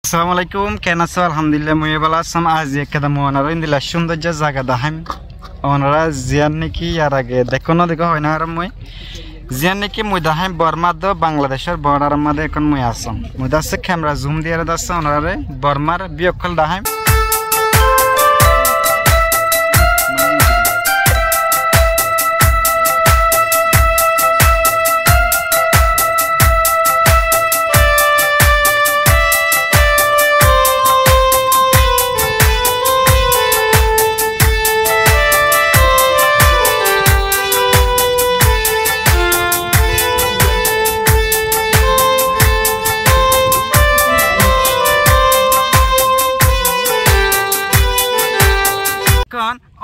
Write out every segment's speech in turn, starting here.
Assalamualaikum, kena so alhamdulillah muye bala sam az ekada monara indila sundarja jaga dahaim onara jian niki ar age dekono deko hoyna ar moi jian niki moi dahaim Burma do Bangladeshor border made ekon moi asam moi dasse camera zoom diye dasse onara Burmar biokol dahaim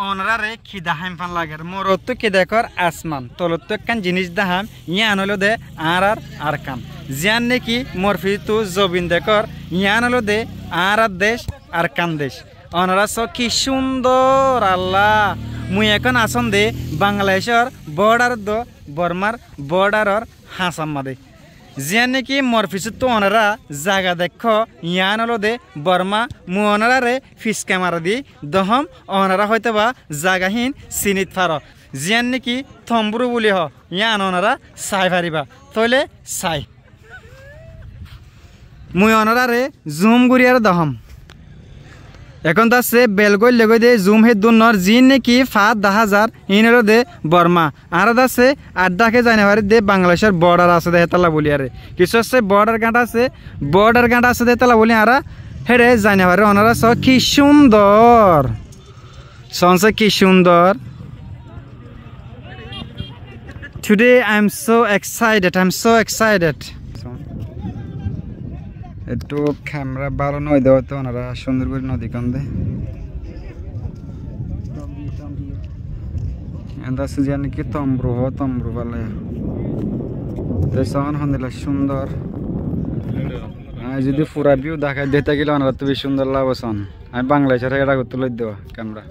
ओनरारे खिदाहाम फान लागेर मोरत्तु कि देखर आसमान तलत्तु कान जिनिस दाहाम यान hello they are आरकाम जियान नेकी मोरफितु जबिन देखर यान हलो दे आर देश आरकाम देश ओनरा स कि सुंदर आल्लाह मुई एखन आसम दे बांग्लादेशर बॉर्डर दो बर्मार बॉर्डर और हासाम मादे जियान नेकी मोरफिसु ओनरा जागा देखो यान हलो दे बर्मा मु ओनरा रे फिस कैमरा दी दहम ओनरा हयतोबा जागाहीन सिनित फारो जियान नेकी थम्बुरु बुली ह यान ओनरा साइ फारिबा तले साइ मु ओनरा रे जूम गुरियार दहम এখন তাছে বেলগই লগই দে জুম হে দুনর জিন নেকি 5000 ইনলো দে বর্মা আর দাছে আড্ডাকে জানুয়ারি দে বাংলাদেশের বর্ডার আছে দে হেতালা বলি আরে কিছু আছে বর্ডার গাঁটা আছে দে তালা বলি আরা হেরে জানুয়ারি ওনারা স কি সুন্দর সনসে কি সুন্দর Today I'm so excited একটু ক্যামেরা ভালো নয় দেওয়া তো ওনারা সুন্দর করে নদী কান্দে এটা সুজিয়া নাকি তম্বু বলে সহন হন্দিলা সুন্দর যদি পুরা ভিউ দেখাই দিতে গেলে ওনারা তো বেশ সুন্দর লাগবসন আমি বাংলাদেশের এটা করতে লই দেওয়া ক্যামেরা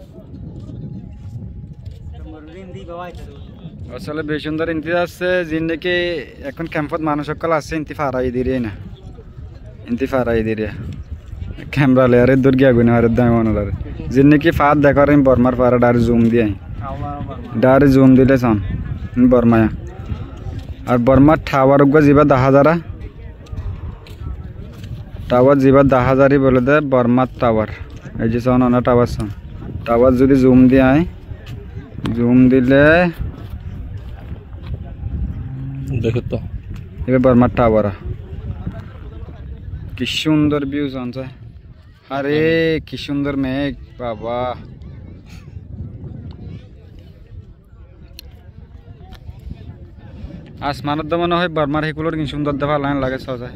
আসলে বেশ সুন্দর ইন্তি আছে যিনি নাকি এখন ক্যাম্পত মানুষ সকল আছে ইন্তি ফারাই দিয়ে না इंती फाराई दे रहा कैमरा ले अरे दूर गया गुना अरे दाएं वाला रे जिन्ने की फाद देखा रहे बर्मार फारा डार जूम दिया डार जूम दिले सान बर्माया और बर्मा टावर को जीवा 10,000 टावर जीवा 10,000 ही बोले दे बर्मा टावर ऐसे सान ना टावर जुदी जूम दिया है जूम दिले देखो तो ये बर्मा टावर কি সুন্দর ভিউ জানছে আরে কি সুন্দর মেঘ বাবা আসমানত মনে হয় বর্মার হেকুলোর কি সুন্দর দেখা লাগে সজায়